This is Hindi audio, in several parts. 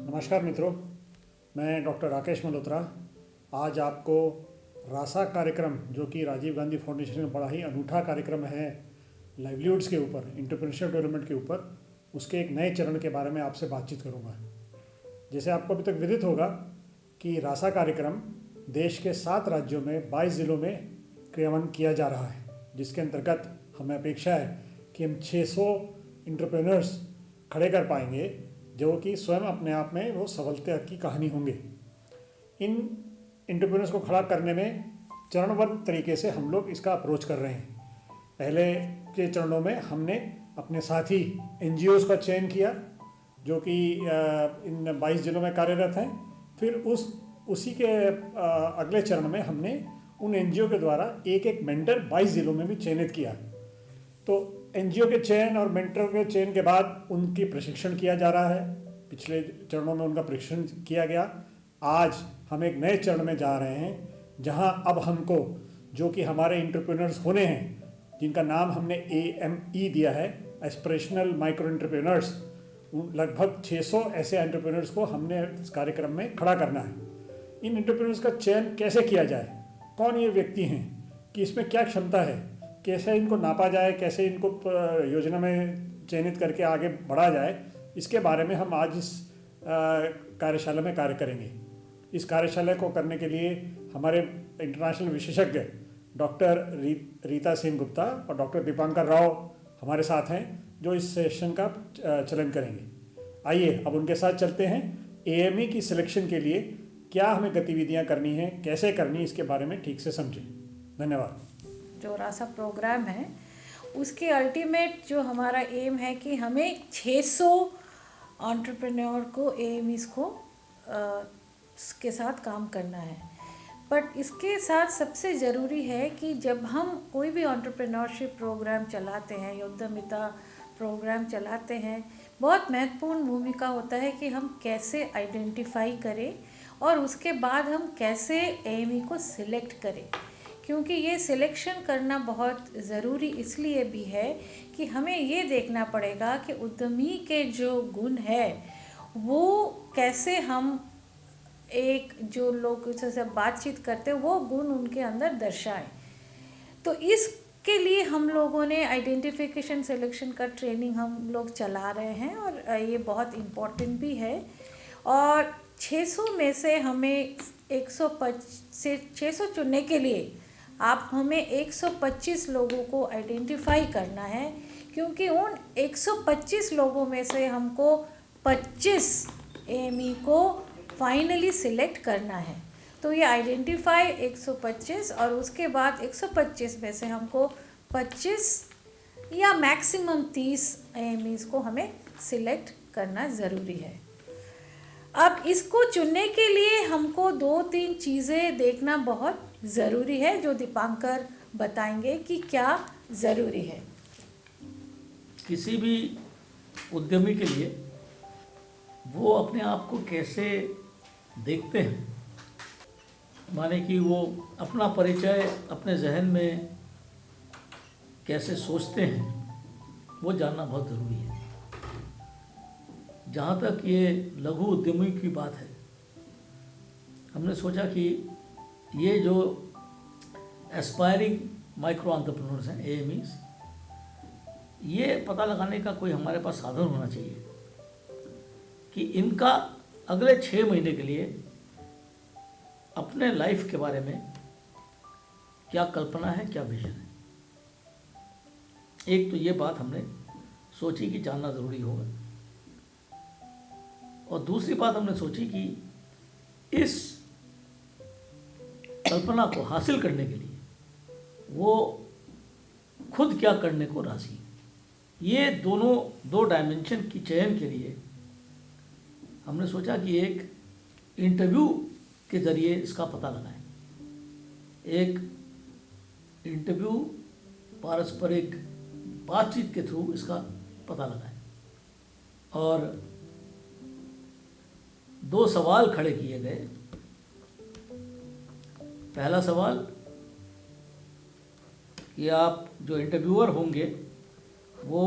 नमस्कार मित्रों, मैं डॉक्टर राकेश मल्होत्रा आज आपको रासा कार्यक्रम जो कि राजीव गांधी फाउंडेशन में बड़ा ही अनूठा कार्यक्रम है लाइवलीहुड्स के ऊपर, एंटरप्रेन्योरशिप डेवलपमेंट के ऊपर, उसके एक नए चरण के बारे में आपसे बातचीत करूंगा। जैसे आपको अभी तक विदित होगा कि रासा कार्यक्रम देश के 7 राज्यों में 22 ज़िलों में क्रियान्वयन किया जा रहा है, जिसके अंतर्गत हमें अपेक्षा है कि हम 600 एंटरप्रेन्योर्स खड़े कर पाएंगे जो कि स्वयं अपने आप में वो सफलता की कहानी होंगे। इन एंटरप्रेन्योर्स को खड़ा करने में चरणबद्ध तरीके से हम लोग इसका अप्रोच कर रहे हैं। पहले के चरणों में हमने अपने साथी एनजीओज़ का चयन किया जो कि इन 22 जिलों में कार्यरत हैं। फिर उसी के अगले चरण में हमने उन एनजीओ के द्वारा एक एक मेंटर 22 जिलों में भी चयनित किया। तो एनजीओ के चयन और मेंटर के चयन के बाद उनकी प्रशिक्षण किया जा रहा है। पिछले चरणों में उनका प्रशिक्षण किया गया। आज हम एक नए चरण में जा रहे हैं जहां अब हमको जो कि हमारे एंटरप्रेन्योर्स होने हैं, जिनका नाम हमने AME दिया है, एस्पिरेशनल माइक्रो एंटरप्रेन्योर्स, लगभग 600 ऐसे एंटरप्रेन्योर्स को हमने इस कार्यक्रम में खड़ा करना है। इन एंटरप्रेन्योर्स का चयन कैसे किया जाए, कौन ये व्यक्ति हैं, कि इसमें क्या क्षमता है, कैसे इनको नापा जाए, कैसे इनको योजना में चयनित करके आगे बढ़ा जाए, इसके बारे में हम आज इस कार्यशाला में कार्य करेंगे। इस कार्यशाला को करने के लिए हमारे इंटरनेशनल विशेषज्ञ डॉक्टर रीता सेन गुप्ता और डॉक्टर दीपांकर राव हमारे साथ हैं जो इस सेशन का चलन करेंगे। आइए अब उनके साथ चलते हैं। AME की सिलेक्शन के लिए क्या हमें गतिविधियां करनी है, कैसे करनी, इसके बारे में ठीक से समझें। धन्यवाद। जो रासा प्रोग्राम है उसके अल्टीमेट जो हमारा एम है कि हमें 600 एंटरप्रेन्योर को AMEs को के साथ काम करना है। बट इसके साथ सबसे ज़रूरी है कि जब हम कोई भी एंटरप्रेन्योरशिप प्रोग्राम चलाते हैं या उद्यमिता प्रोग्राम चलाते हैं, बहुत महत्वपूर्ण भूमिका होता है कि हम कैसे आइडेंटिफाई करें और उसके बाद हम कैसे AME को सिलेक्ट करें। क्योंकि ये सिलेक्शन करना बहुत ज़रूरी इसलिए भी है कि हमें ये देखना पड़ेगा कि उद्यमी के जो गुण है वो कैसे हम एक जो लोग से बातचीत करते हैं वो गुण उनके अंदर दर्शाएं। तो इसके लिए हम लोगों ने आइडेंटिफिकेशन सिलेक्शन का ट्रेनिंग हम लोग चला रहे हैं और ये बहुत इम्पोर्टेंट भी है। और 600 में से हमें 600 चुनने के लिए आप हमें 125 लोगों को आइडेंटिफाई करना है, क्योंकि उन 125 लोगों में से हमको 25 AME को फाइनली सिलेक्ट करना है। तो ये आइडेंटिफाई 125 और उसके बाद 125 में से हमको 25 या मैक्सिमम 30 AMEs को हमें सिलेक्ट करना ज़रूरी है। अब इसको चुनने के लिए हमको 2-3 चीज़ें देखना बहुत ज़रूरी है जो दीपांकर बताएंगे कि क्या ज़रूरी है। किसी भी उद्यमी के लिए वो अपने आप को कैसे देखते हैं, माने कि वो अपना परिचय अपने जहन में कैसे सोचते हैं, वो जानना बहुत ज़रूरी है। जहाँ तक ये लघु उद्यमी की बात है, हमने सोचा कि ये जो एस्पायरिंग माइक्रो एंटरप्रेन्योर्स हैं AMEs, ये पता लगाने का कोई हमारे पास साधन होना चाहिए कि इनका अगले 6 महीने के लिए अपने लाइफ के बारे में क्या कल्पना है, क्या विजन है। एक तो ये बात हमने सोची कि जानना ज़रूरी होगा, और दूसरी बात हमने सोची कि इस कल्पना को हासिल करने के लिए वो खुद क्या करने को राज़ी है। ये दोनों 2 डायमेंशन की चयन के लिए हमने सोचा कि एक इंटरव्यू के ज़रिए इसका पता लगाएं। एक इंटरव्यू, पारस्परिक बातचीत के थ्रू इसका पता लगाएं और 2 सवाल खड़े किए गए। पहला सवाल कि आप जो इंटरव्यूअर होंगे वो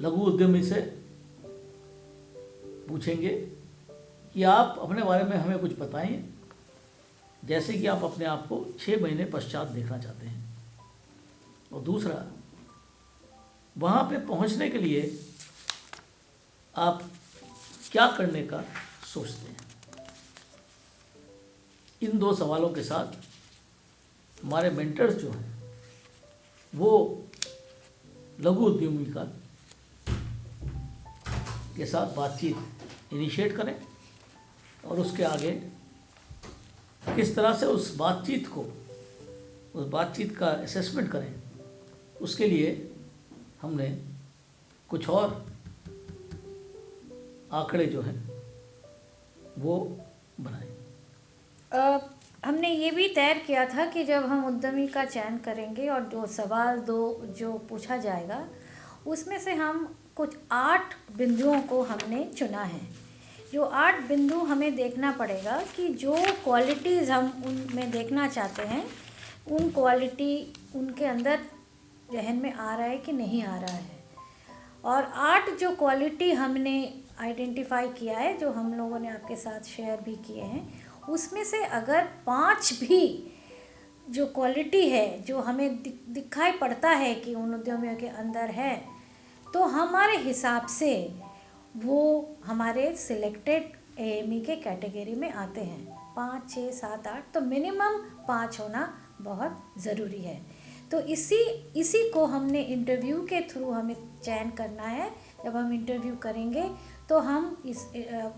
लघु उद्यमी से पूछेंगे कि आप अपने बारे में हमें कुछ बताएं, जैसे कि आप अपने आप को 6 महीने पश्चात देखना चाहते हैं। और दूसरा, वहाँ पे पहुँचने के लिए आप क्या करने का सोचते हैं। इन 2 सवालों के साथ हमारे मेंटर्स जो हैं वो लघु उद्यमिता के साथ बातचीत इनिशिएट करें और उसके आगे किस तरह से उस बातचीत का असेसमेंट करें, उसके लिए हमने कुछ और आंकड़े जो हैं वो बनाए। हमने ये भी तय किया था कि जब हम उद्यमी का चयन करेंगे और जो पूछा जाएगा उसमें से हम कुछ 8 बिंदुओं को हमने चुना है। जो 8 बिंदु हमें देखना पड़ेगा कि जो क्वालिटीज़ हम उनमें देखना चाहते हैं, उन क्वालिटी उनके अंदर जहन में आ रहा है कि नहीं आ रहा है। और 8 जो क्वालिटी हमने आइडेंटिफाई किया है, जो हम लोगों ने आपके साथ शेयर भी किए हैं, उसमें से अगर 5 भी जो क्वालिटी है जो हमें दिखाई पड़ता है कि उन उद्यमियों के अंदर है, तो हमारे हिसाब से वो हमारे सिलेक्टेड एएमई के कैटेगरी में आते हैं। 5, 6, 7, 8 तो मिनिमम 5 होना बहुत ज़रूरी है। तो इसी को हमने इंटरव्यू के थ्रू हमें चयन करना है। जब हम इंटरव्यू करेंगे तो हम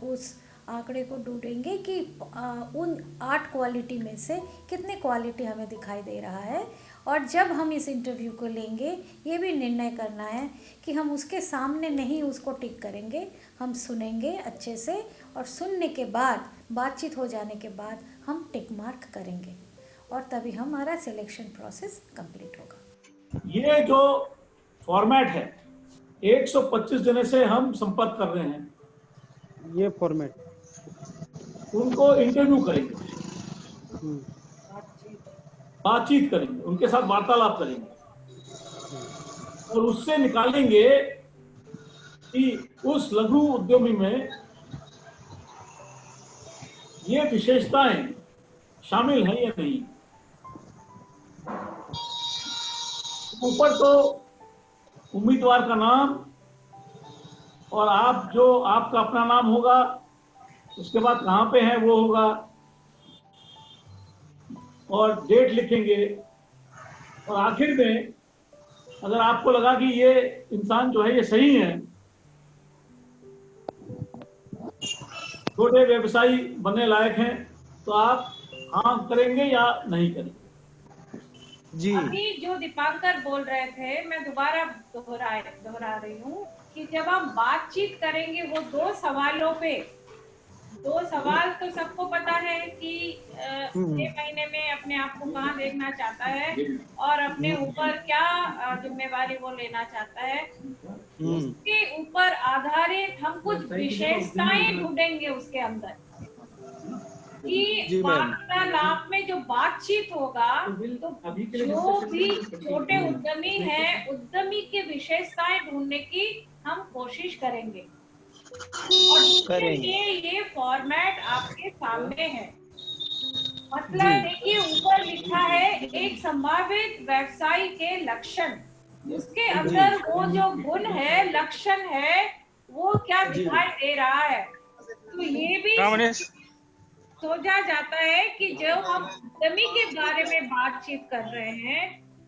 उस आंकड़े को ढूंढेंगे कि उन 8 क्वालिटी में से कितने क्वालिटी हमें दिखाई दे रहा है। और जब हम इस इंटरव्यू को लेंगे, ये भी निर्णय करना है कि हम उसके सामने नहीं उसको टिक करेंगे, हम सुनेंगे अच्छे से और सुनने के बाद, बातचीत हो जाने के बाद हम टिक मार्क करेंगे और तभी हमारा सिलेक्शन प्रोसेस कंप्लीट होगा। ये जो फॉर्मेट है, 125 जने से हम संपर्क कर रहे हैं, ये फॉर्मेट, उनको इंटरव्यू करेंगे, बातचीत करेंगे, उनके साथ वार्तालाप करेंगे और उससे निकालेंगे कि उस लघु उद्यमी में ये विशेषताएं शामिल हैं या नहीं। ऊपर तो उम्मीदवार का नाम और आपका अपना नाम होगा, उसके बाद कहाँ पे है वो होगा और डेट लिखेंगे। और आखिर में अगर आपको लगा कि ये इंसान जो है ये सही है, छोटे व्यवसायी बनने लायक हैं, तो आप हाँ करेंगे या नहीं करेंगे। जी। अभी जो दीपांकर बोल रहे थे, मैं दोबारा दोहरा रही हूँ कि जब हम बातचीत करेंगे वो 2 सवालों पे, 2 सवाल तो सबको पता है कि 6 महीने में अपने आप को कहाँ देखना चाहता है और अपने ऊपर क्या जिम्मेवारी वो लेना चाहता है। उसके ऊपर आधारित हम कुछ विशेषताएं ढूंढेंगे उसके अंदर कि वार्तालाप में जो बातचीत होगा, तो जो भी छोटे उद्यमी हैं, उद्यमी की विशेषताएं ढूंढने की हम कोशिश करेंगे। और ये फॉर्मेट आपके सामने है। मतलब देखिए, ऊपर लिखा है एक संभावित व्यवसाय के लक्षण, उसके अंदर वो जो गुण है, लक्षण है, वो क्या दिखाई दे रहा है। तो ये भी सोचा जाता है कि जब हम उद्यमी के बारे में बातचीत कर रहे हैं,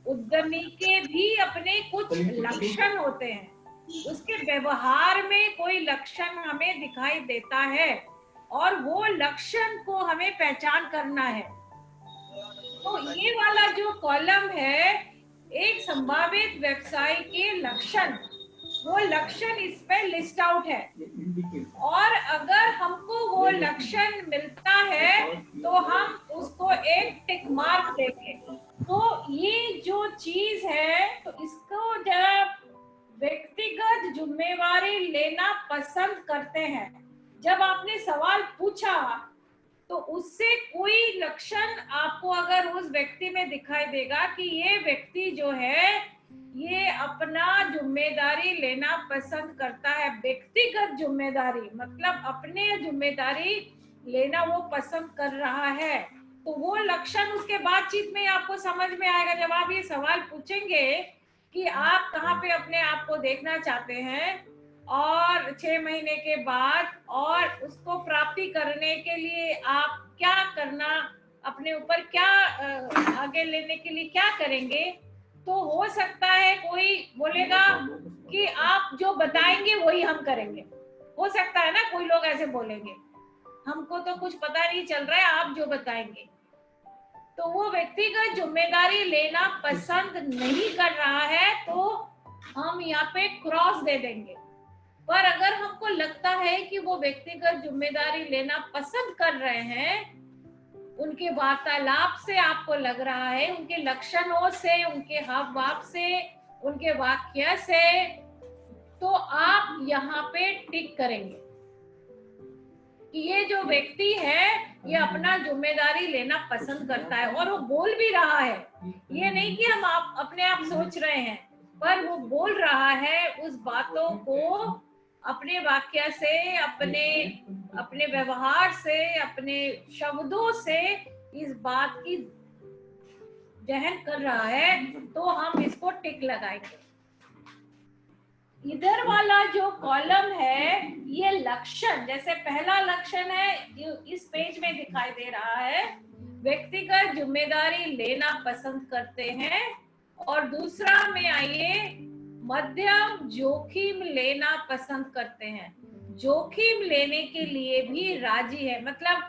उद्यमी के भी अपने कुछ लक्षण होते हैं, उसके व्यवहार में कोई लक्षण हमें दिखाई देता है और वो लक्षण को हमें पहचान करना है। तो ये वाला जो कॉलम है, एक संभावित व्यवसाय के लक्षण, वो लक्षण इस पे लिस्ट आउट है। और अगर हमको वो लक्षण मिलता है तो हम उसको एक टिक मार्क देंगे। तो ये जो चीज है, तो इसको जरा व्यक्तिगत जिम्मेवारी लेना पसंद करते हैं। जब आपने सवाल पूछा तो उससे कोई लक्षण आपको अगर उस व्यक्ति में दिखाई देगा कि ये व्यक्ति जो है ये अपना जिम्मेदारी लेना पसंद करता है, व्यक्तिगत जिम्मेदारी, मतलब अपने जिम्मेदारी लेना वो पसंद कर रहा है। तो वो लक्षण उसके बातचीत में आपको समझ में आएगा। जब आप ये सवाल पूछेंगे कि आप कहाँ पे अपने आप को देखना चाहते हैं और 6 महीने के बाद, और उसको प्राप्ति करने के लिए आप क्या करना, अपने ऊपर क्या आगे लेने के लिए क्या करेंगे, तो हो सकता है कोई बोलेगा कि आप जो बताएंगे वही हम करेंगे। हो सकता है ना, कोई लोग ऐसे बोलेंगे, हमको तो कुछ पता नहीं चल रहा है, आप जो बताएंगे। तो वो व्यक्तिगत जिम्मेदारी लेना पसंद नहीं कर रहा है, तो हम यहाँ पे क्रॉस दे देंगे। पर अगर हमको लगता है कि वो व्यक्तिगत जिम्मेदारी लेना पसंद कर रहे हैं, उनके वार्तालाप से आपको लग रहा है, उनके लक्षणों से, उनके हाव भाव से, उनके वाक्य से, तो आप यहाँ पे टिक करेंगे कि ये जो व्यक्ति है ये अपना जिम्मेदारी लेना पसंद करता है और वो बोल भी रहा है। ये नहीं कि हम अपने आप सोच रहे हैं, पर वो बोल रहा है उस बातों को अपने वाक्य से, अपने व्यवहार से, अपने शब्दों से इस बात की जहन कर रहा है, तो हम इसको टिक लगाएंगे। इधर वाला जो कॉलम है ये लक्षण, जैसे पहला लक्षण है इस पेज में दिखाई दे रहा है, व्यक्तिगत जिम्मेदारी लेना पसंद करते हैं, और दूसरा में आइए मध्यम जोखिम लेना पसंद करते हैं। जोखिम लेने के लिए भी राजी है। मतलब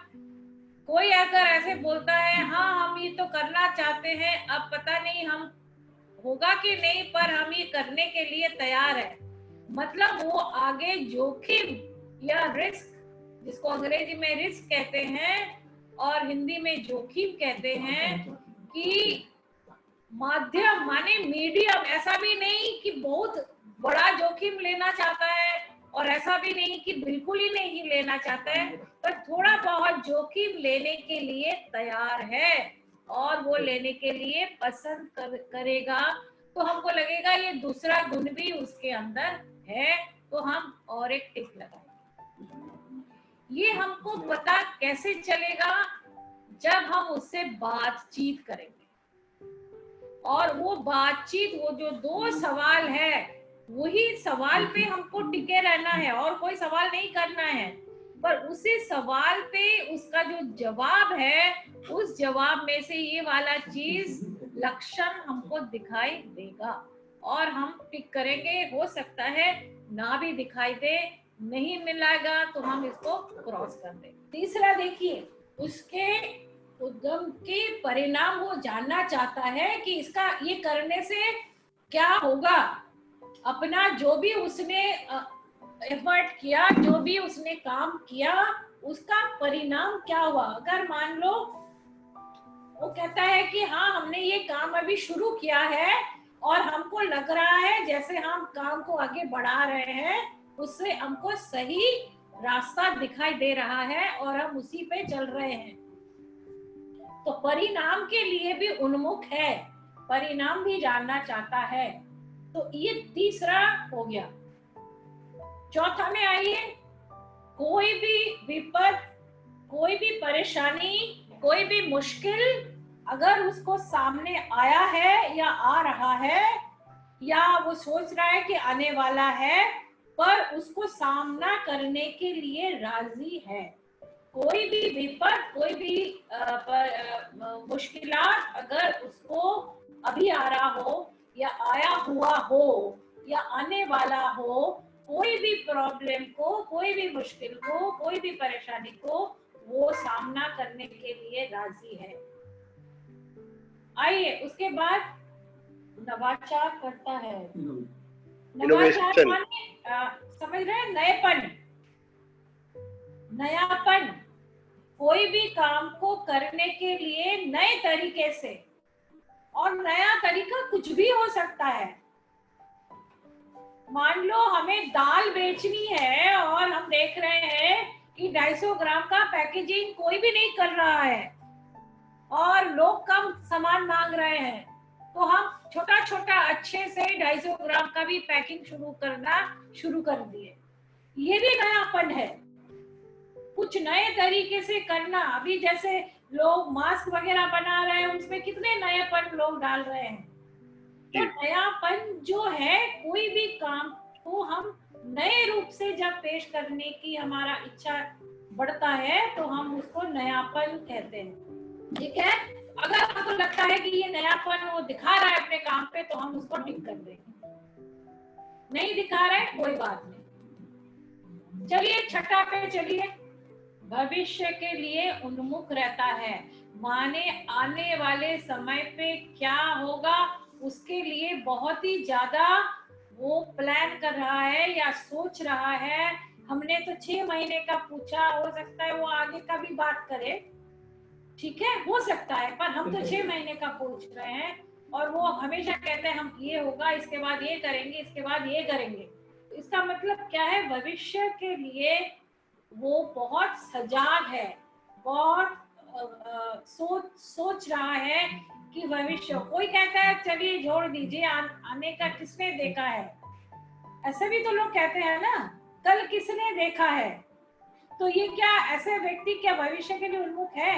कोई अगर ऐसे बोलता है हाँ हम ये तो करना चाहते हैं, अब पता नहीं हम होगा कि नहीं, पर हम ये करने के लिए तैयार है, मतलब वो आगे जोखिम या रिस्क, जिसको अंग्रेजी में रिस्क कहते हैं और हिंदी में जोखिम कहते हैं, कि माध्यम माने मीडियम, ऐसा भी नहीं कि बहुत बड़ा जोखिम लेना चाहता है और ऐसा भी नहीं कि बिल्कुल ही नहीं लेना चाहता है, पर थोड़ा बहुत जोखिम लेने के लिए तैयार है और वो लेने के लिए पसंद करेगा। तो हमको लगेगा ये दूसरा गुण भी उसके अंदर है, तो हम और एक टिक लगाएंगे। ये हमको पता कैसे चलेगा? जब हम उससे बातचीत करेंगे, और वो बातचीत, वो जो दो सवाल है, वही सवाल पे हमको टिके रहना है और कोई सवाल नहीं करना है, पर उसी सवाल पे उसका जो जवाब है, उस जवाब में से ये वाला चीज, लक्षण हमको दिखाई देगा और हम टिक करेंगे। हो सकता है ना भी दिखाई दे, नहीं मिलेगा तो हम इसको क्रॉस कर दें। तीसरा देखिए, उसके उद्यम के परिणाम वो जानना चाहता है कि इसका ये करने से क्या होगा, अपना जो भी उसने एफर्ट किया, जो भी उसने काम किया, उसका परिणाम क्या हुआ। अगर मान लो वो कहता है कि हाँ हमने ये काम अभी शुरू किया है और हमको लग रहा है जैसे हम काम को आगे बढ़ा रहे हैं, उससे हमको सही रास्ता दिखाई दे रहा है और हम उसी पे चल रहे हैं, तो परिणाम के लिए भी उन्मुख है, परिणाम भी जानना चाहता है। तो ये तीसरा हो गया। चौथा में आइए, कोई भी विपद, कोई भी परेशानी, कोई भी मुश्किल अगर उसको सामने आया है या आ रहा है, या वो सोच रहा है कि आने वाला है, पर उसको सामना करने के लिए राजी है। कोई भी विपद, कोई भी मुश्किलात अगर उसको अभी आ रहा हो या आया हुआ हो या आने वाला हो, कोई भी प्रॉब्लम को, कोई भी मुश्किल को, कोई भी परेशानी को वो सामना करने के लिए राजी है। आइए उसके बाद नवाचार करता है। नवाचार माने समझ रहे हैं, नएपन, नयापन, कोई भी काम को करने के लिए नए तरीके से, और नया तरीका कुछ भी हो सकता है। मान लो हमें दाल बेचनी है और हम देख रहे हैं कि 250 ग्राम का पैकेजिंग कोई भी नहीं कर रहा है और लोग कम सामान मांग रहे हैं, तो हम छोटा छोटा अच्छे से 250 ग्राम का भी पैकिंग शुरू कर दिए। ये भी नयापन है, कुछ नए तरीके से करना। अभी जैसे लोग मास्क वगैरह बना रहे हैं, उसमें कितने नएपन लोग डाल रहे हैं। तो नयापन जो है, कोई भी काम को हम नए रूप से जब पेश करने की हमारा इच्छा बढ़ता है तो हम उसको नयापन कहते हैं। ठीक है, अगर हमको लगता है कि ये नयापन वो दिखा रहा है अपने काम पे, तो हम उसको टिक कर देंगे। नहीं दिखा रहा है, कोई बात नहीं। चलिए छठा पे चलिए। भविष्य के लिए उन्मुख रहता है, माने आने वाले समय पे क्या होगा उसके लिए बहुत ही ज्यादा वो प्लान कर रहा है या सोच रहा है। हमने तो 6 महीने का पूछा, हो सकता है वो आगे का भी बात करे, ठीक है, हो सकता है, पर हम तो 6 महीने का पूछ रहे हैं। और वो हमेशा कहते हैं हम ये होगा, इसके बाद ये करेंगे, इसके बाद ये करेंगे। इसका मतलब क्या है, भविष्य के लिए वो बहुत सजाग है, बहुत सोच रहा है कि भविष्य। कोई कहता है चलिए छोड़ दीजिए, आने का किसने देखा है, ऐसे भी तो लोग कहते हैं ना, कल किसने देखा है। तो ये क्या ऐसे व्यक्ति क्या भविष्य के लिए उन्मुख है?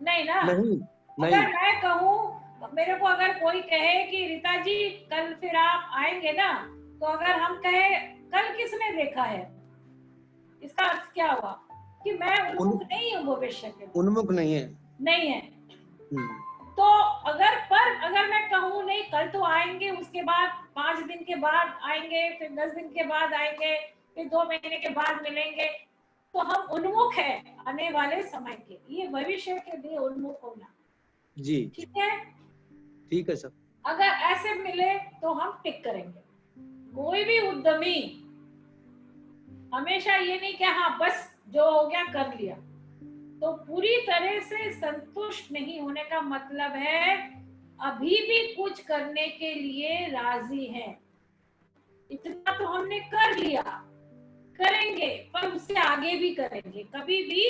नहीं ना। नहीं अगर मैं कहूँ, मेरे को अगर कोई कहे कि रीता जी कल फिर आप आएंगे ना, तो अगर हम कहे कल किसने देखा है, इसका अर्थ क्या हुआ कि मैं उन्मुख नहीं हूँ भविष्य के लिए, उन्मुख नहीं है। नहीं है। तो अगर मैं कहूँ नहीं कल तो आएंगे, उसके बाद 5 दिन के बाद आएंगे, फिर 10 दिन के बाद आएंगे, फिर 2 महीने के बाद मिलेंगे, तो हम उन्मुख है आने वाले समय के। ये भविष्य के लिए उन्मुख होना जी ठीक है। ठीक है सर। अगर ऐसे मिले तो हम टिक करेंगे। कोई भी उद्यमी हमेशा ये नहीं कि हाँ बस जो हो गया कर लिया, तो पूरी तरह से संतुष्ट नहीं होने का मतलब है अभी भी कुछ करने के लिए राजी है। इतना तो हमने कर लिया, करेंगे, पर उससे आगे भी करेंगे। कभी भी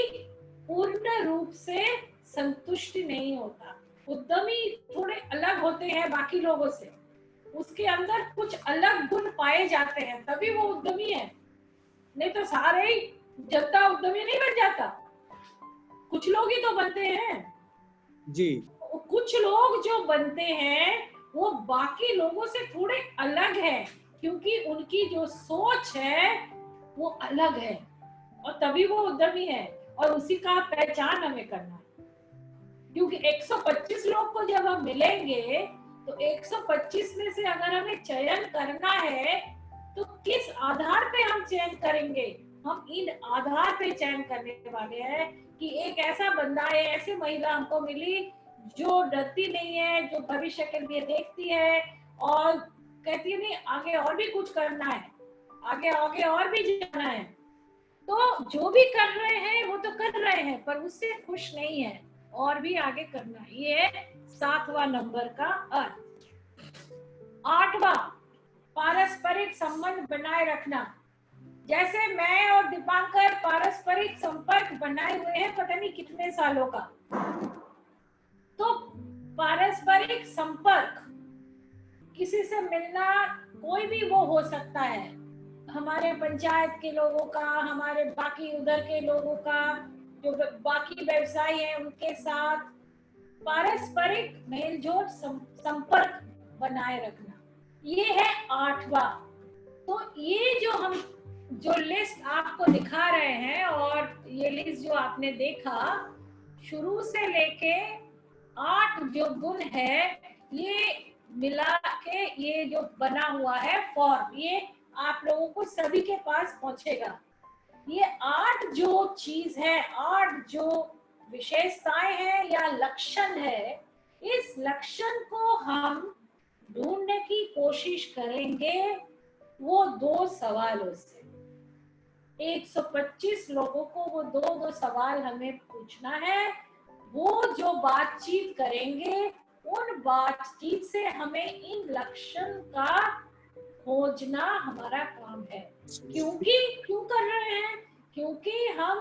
पूर्ण रूप से संतुष्ट नहीं होता। उद्यमी थोड़े अलग होते हैं बाकी लोगों से, उसके अंदर कुछ अलग गुण पाए जाते हैं, तभी वो उद्यमी है। नहीं तो सारे ही जनता उद्यमी नहीं बन जाता, कुछ लोग ही तो बनते हैं जी। कुछ लोग जो बनते हैं वो बाकी लोगों से थोड़े अलग है, क्योंकि उनकी जो सोच है वो अलग है, और तभी वो उद्यमी है। और उसी का पहचान हमें करना है, क्योंकि 125 लोग को जब हम मिलेंगे तो 125 में से अगर हमें चयन करना है तो किस आधार पे हम चयन करेंगे? हम इन आधार पे चयन करने वाले हैं कि एक ऐसा बंदा है, ऐसी महिला हमको मिली जो डरती नहीं है, जो भविष्य के लिए देखती है और कहती है नहीं आगे और भी कुछ करना है, आगे आगे और भी जाना है। तो जो भी कर रहे हैं वो तो कर रहे हैं, पर उससे खुश नहीं है, और भी आगे करना है। ये है 7वां नंबर का अर्थ। 8वां, पारस्परिक संबंध बनाए रखना। जैसे मैं और दीपांकर पारस्परिक संपर्क बनाए हुए हैं पता नहीं कितने सालों का। तो पारस्परिक संपर्क, किसी से मिलना कोई भी वो हो सकता है, हमारे पंचायत के लोगों का, हमारे बाकी उधर के लोगों का, जो बाकी व्यवसायी हैं उनके साथ पारस्परिक मेलजोल संपर्क बनाए रखना, ये है 8वां। तो ये जो हम जो लिस्ट आपको दिखा रहे हैं, और ये लिस्ट जो आपने देखा शुरू से लेके 8 जो गुण है, ये मिला के ये जो बना हुआ है फॉर्म, ये आप लोगों को सभी के पास पहुंचेगा। ये 8 जो चीज है, 8 जो विशेषताएं हैं या लक्षण है, इस लक्षण को हम ढूंढने की कोशिश करेंगे वो 2 सवालों से। 125 लोगों को वो 2 सवाल हमें पूछना है। वो जो बातचीत करेंगे उन बातचीत से हमें इन लक्षण का खोजना हमारा काम है। क्यों कर रहे हैं? क्योंकि हम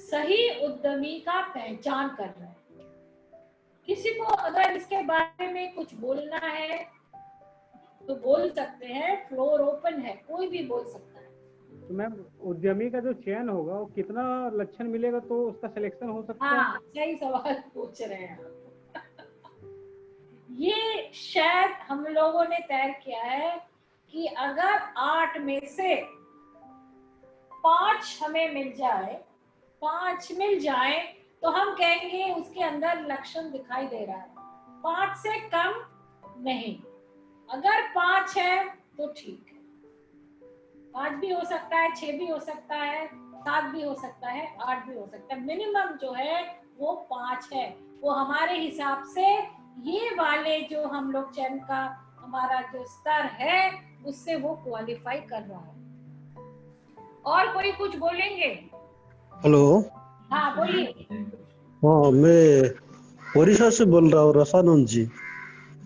सही उद्यमी का पहचान कर रहे हैं। किसी को अगर इसके बारे में कुछ बोलना है तो बोल सकते हैं, फ्लोर ओपन है, कोई भी बोल सकता है। तो मैम उद्यमी का जो चयन होगा वो कितना लक्षण मिलेगा तो उसका सिलेक्शन हो सकता है? हाँ, सही सवाल पूछ रहे हैं आप। ये शायद हम लोगों ने तय किया है कि अगर 8 में से 5 हमें मिल जाए, 5 मिल जाए तो हम कहेंगे उसके अंदर लक्षण दिखाई दे रहा है। 5 से कम नहीं। अगर 5 है तो ठीक है, 5 भी हो सकता है, 6 भी हो सकता है, 7 भी हो सकता है, 8 भी हो सकता है। मिनिमम जो है वो 5 है। वो हमारे हिसाब से ये वाले जो हम लोग चयन का हमारा जो स्तर है उससे वो क्वालिफाई कर रहा है। और कोई कुछ बोलेंगे? हेलो। हाँ बोलिए। हाँ, मैं ओडिशा से बोल रहा हूँ, रसानंद जी।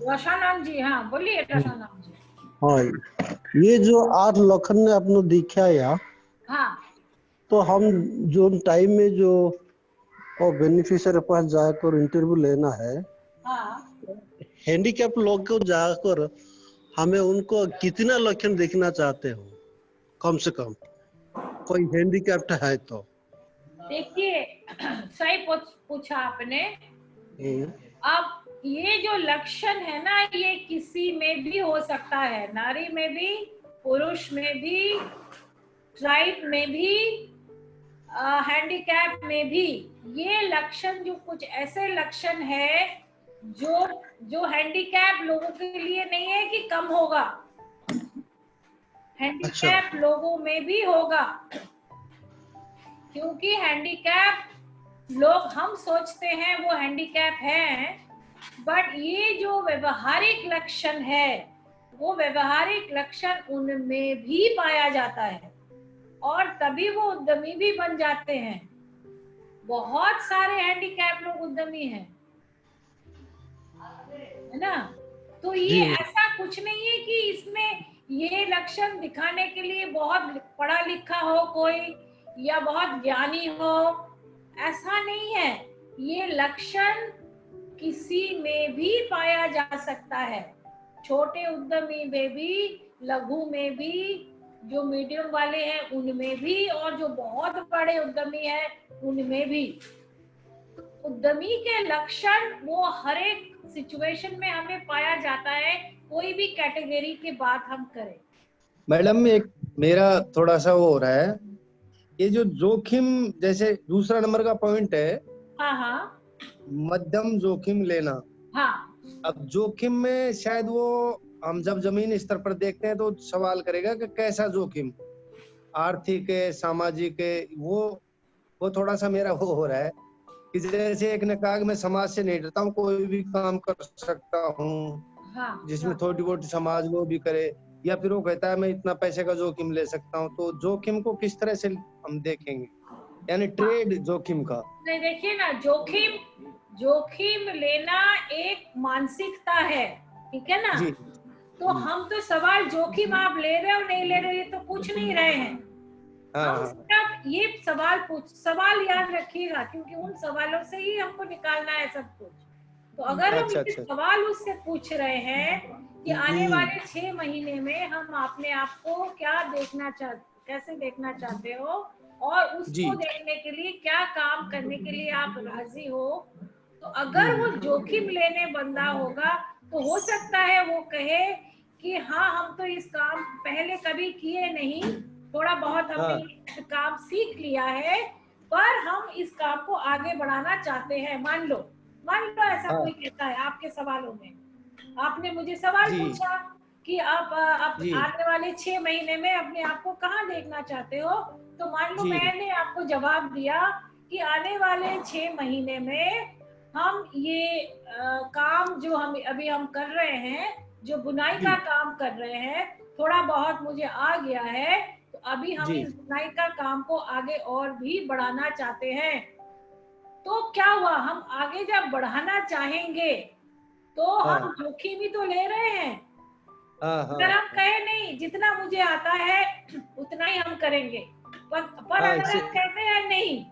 रसानंद जी, हाँ बोलिए रसानंद जी। हाँ, ये जो 8 लक्षण ने आपने दिखाया, हाँ तो हम जो टाइम में जो बेनिफिशियरी के पास जाकर इंटरव्यू लेना है, हाँ, हैंडीकैप लोग को जाकर हमें उनको कितना लक्षण देखना चाहते हो, कम से कम कोई हैंडीकैप्ड है तो? देखिए सही पूछा आपने। हम्म, अब ये जो लक्षण है ना, ये किसी में भी हो सकता है, नारी में भी, पुरुष में भी, ट्राइब में भी, हैंडीकैप में भी। ये लक्षण जो कुछ ऐसे लक्षण है जो जो हैंडीकैप लोगों के लिए नहीं है कि कम होगा, हैंडीकैप लोगों में भी होगा। क्योंकि हैंडीकैप लोग हम सोचते हैं वो हैंडीकैप हैं, बट ये जो व्यवहारिक लक्षण है वो व्यवहारिक लक्षण उनमें भी पाया जाता है और तभी वो उद्यमी भी बन जाते हैं। बहुत सारे हैंडीकैप लोग उद्यमी हैं, है ना। तो ये ऐसा कुछ नहीं है कि इसमें ये लक्षण दिखाने के लिए बहुत पढ़ा लिखा हो कोई या बहुत ज्ञानी हो, ऐसा नहीं है। ये लक्षण किसी में भी पाया जा सकता है, छोटे उद्यमी में भी, लघु में भी, जो मीडियम वाले हैं उनमें भी, और जो बहुत बड़े उद्यमी हैं उनमें भी। उद्यमी के लक्षण वो हर एक सिचुएशन में हमें पाया जाता है, कोई भी कैटेगरी की बात हम करें। मैडम एक मेरा थोड़ा सा वो हो रहा है, ये जो जोखिम जैसे दूसरा नंबर का पॉइंट है, हाँ हाँ मध्यम जोखिम लेना। हाँ, अब जोखिम में शायद वो हम जब जमीन स्तर पर देखते हैं तो सवाल करेगा कि कैसा जोखिम, आर्थिक है, सामाजिक है, वो थोड़ा सा मेरा वो हो रहा है कि जैसे एक ने कहा कि मैं समाज से नहीं डरता हूँ, कोई भी काम कर सकता हूँ हाँ, जिसमें हाँ। थोड़ी बहुत समाज वो भी करे, या फिर वो कहता है मैं इतना पैसे का जोखिम ले सकता हूँ। तो जोखिम को किस तरह से हम देखेंगे, यानी ट्रेड जोखिम का? नहीं देखिए ना, जोखिम जोखिम लेना एक मानसिकता है, ठीक है ना। जी तो हम तो सवाल जोखिम आप ले रहे हो नहीं ले रहे हो ये तो पूछ नहीं रहे हैं। हम हाँ सिर्फ ये सवाल याद रखिएगा, क्योंकि उन सवालों से ही हमको निकालना है सब कुछ। तो अगर हम अच्छा ये अच्छा सवाल उससे पूछ रहे हैं कि आने वाले 6 महीने में हम अपने आप को क्या कैसे देखना चाहते हो और उसको जी देखने के लिए क्या काम करने के लिए आप राजी हो, तो अगर वो जोखिम लेने बंदा होगा तो हो सकता है वो कहे कि हाँ हम तो इस काम पहले कभी किए नहीं, थोड़ा बहुत हमने हाँ काम सीख लिया है, पर हम इस काम को आगे बढ़ाना चाहते हैं। मान लो ऐसा हाँ कोई कहता है आपके सवालों में, आपने मुझे सवाल जी पूछा कि आप जी आने वाले 6 महीने में अपने आप को कहाँ देखना चाहते हो, तो मान लो जी मैंने आपको जवाब दिया कि आने वाले 6 महीने में हम ये काम जो हम कर रहे हैं, जो बुनाई जी का काम कर रहे हैं, थोड़ा बहुत मुझे आ गया है, तो अभी हम जी इस बुनाई का काम को आगे और भी बढ़ाना चाहते हैं। तो क्या हुआ, हम आगे जब बढ़ाना चाहेंगे तो हाँ हम जोखिम ही तो ले रहे हैं। हाँ अगर हम हाँ कहे नहीं जितना मुझे आता है उतना ही हम करेंगे, पर हाँ अगर हम कहते हैं नहीं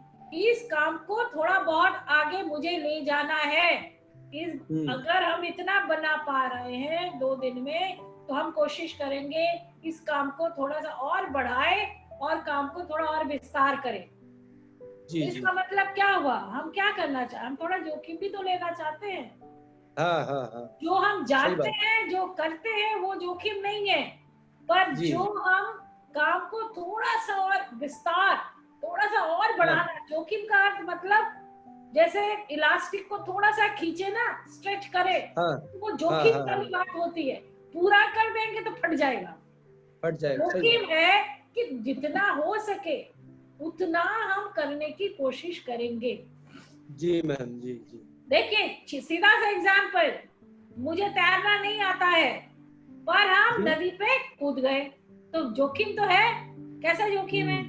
इस काम को थोड़ा बहुत आगे मुझे ले जाना है, अगर हम इतना बना पा रहे हैं 2 दिन में तो हम कोशिश करेंगे इस काम को थोड़ा सा और बढ़ाए और काम को थोड़ा और विस्तार करें। जी जी। इसका मतलब क्या हुआ, हम क्या करना चाहते, हम थोड़ा जोखिम भी तो लेना चाहते हैं। हाँ हाँ हाँ। जो हम सही जानते बात। हैं, जो करते हैं, वो जोखिम नहीं है, पर जी जो हम काम को थोड़ा सा और विस्तार, थोड़ा सा और हाँ बढ़ाना, जोखिम का अर्थ मतलब जैसे इलास्टिक को थोड़ा सा खींचे ना, स्ट्रेच करे, हाँ तो वो हाँ जोखिम हाँ वाली हाँ, बात होती है। पूरा कर देंगे तो फट जाएगा। फट जाएगा, सही जोखिम बात। है कि जितना हो सके उतना हम करने की कोशिश करेंगे। जी मैम, जी जी। देखिए सीधा सा एग्जाम्पल, मुझे तैरना नहीं आता है पर हम जी नदी पे कूद गए, तो जोखिम तो है। कैसा जोखिम है?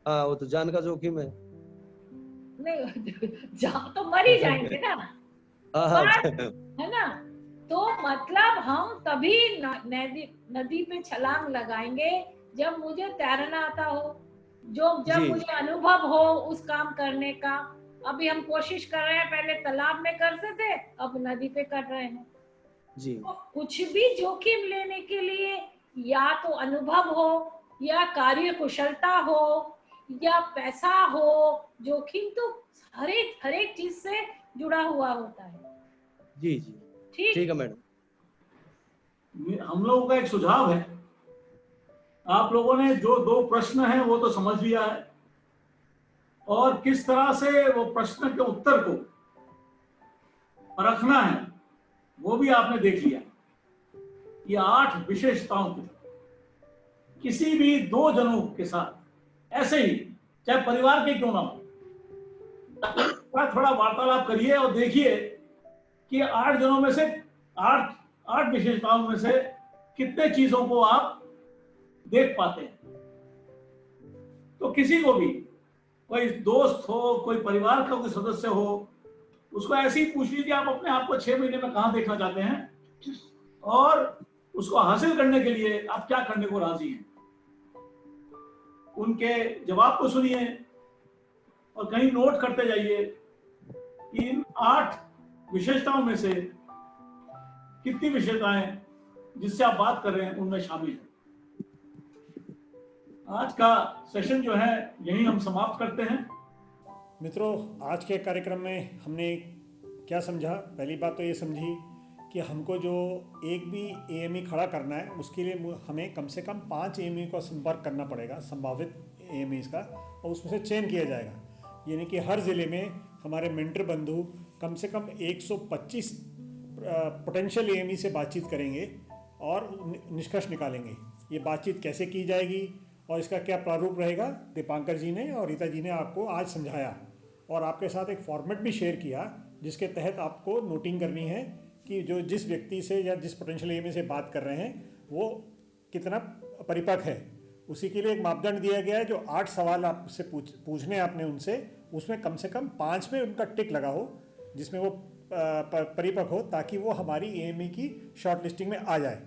हाँ, वो तो जान का जोखिम है। नहीं जा तो मर ही जाएंगे ना। हाँ हाँ पर है ना, तो मतलब हम तभी नदी पे छलांग लगाएंगे जब मुझे तैरना आता हो, जब जी मुझे अनुभव हो उस काम करने का। अभी हम कोशिश कर रहे हैं, पहले तालाब में करते थे, अब नदी पे कर रहे हैं। जी तो कुछ भी जोखिम लेने के लिए या तो अनुभव हो, या कार्य कुशलता हो, या पैसा हो, जोखिम तो हर एक चीज से जुड़ा हुआ होता है। जी जी। ठीक ठीक। है मैडम। हम लोगों का एक सुझाव है, आप लोगों ने जो दो प्रश्न हैं वो तो समझ लिया है, और किस तरह से वो प्रश्न के उत्तर को परखना है वो भी आपने देख लिया। ये 8 विशेषताओं की किसी भी दो जनों के साथ ऐसे ही, चाहे परिवार के क्यों ना हो, थोड़ा वार्तालाप करिए और देखिए कि 8 जनों में से 8 8 विशेषताओं में से कितने चीजों को आप देख पाते हैं। तो किसी को भी, कोई दोस्त हो, कोई परिवार का कोई सदस्य हो, उसको ऐसे ही पूछ लीजिए आप अपने आप को 6 महीने में कहां देखना चाहते हैं, और उसको हासिल करने के लिए आप क्या करने को राजी हैं। उनके जवाब को सुनिए और कहीं नोट करते जाइए कि इन 8 विशेषताओं में से कितनी विशेषताएं जिससे आप बात कर रहे हैं उनमें शामिल है। आज का सेशन जो है यही हम समाप्त करते हैं। मित्रों, आज के कार्यक्रम में हमने क्या समझा? पहली बात तो ये समझी कि हमको जो एक भी एएमई खड़ा करना है उसके लिए हमें कम से कम 5 एएमई का संपर्क करना पड़ेगा, संभावित एएमई का, और उसमें से चयन किया जाएगा। यानी कि हर ज़िले में हमारे मेंटर बंधु कम से कम 125 पोटेंशियल एएमई से बातचीत करेंगे और निष्कर्ष निकालेंगे। ये बातचीत कैसे की जाएगी और इसका क्या प्रारूप रहेगा, दीपांकर जी ने और रीता जी ने आपको आज समझाया, और आपके साथ एक फॉर्मेट भी शेयर किया जिसके तहत आपको नोटिंग करनी है कि जो जिस व्यक्ति से या जिस पोटेंशियल एएमई से बात कर रहे हैं वो कितना परिपक्व है। उसी के लिए एक मापदंड दिया गया है, जो 8 सवाल आपसे पूछने आपने उनसे, उसमें कम से कम 5 में उनका टिक लगा हो जिसमें वो परिपक्व हो, ताकि वो हमारी एएमई की शॉर्ट लिस्टिंग में आ जाए।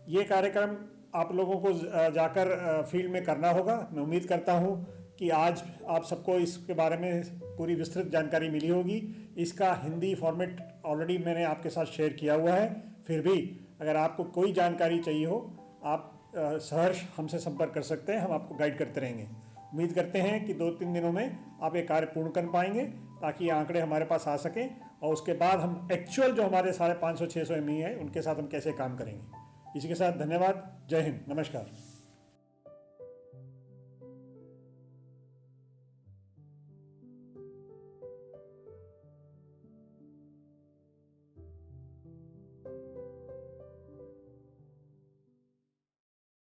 ये कार्यक्रम आप लोगों को जाकर फील्ड में करना होगा। मैं उम्मीद करता हूँ कि आज आप सबको इसके बारे में पूरी विस्तृत जानकारी मिली होगी। इसका हिंदी फॉर्मेट ऑलरेडी मैंने आपके साथ शेयर किया हुआ है। फिर भी अगर आपको कोई जानकारी चाहिए हो, आप सहर्ष हमसे संपर्क कर सकते हैं, हम आपको गाइड करते रहेंगे। उम्मीद करते हैं कि 2-3 दिनों में आप ये कार्य पूर्ण कर पाएंगे, ताकि ये आंकड़े हमारे पास आ सकें, और उसके बाद हम एक्चुअल जो हमारे 550-600 एमई है उनके साथ हम कैसे काम करेंगे। इसी के साथ धन्यवाद। जय हिंद, नमस्कार।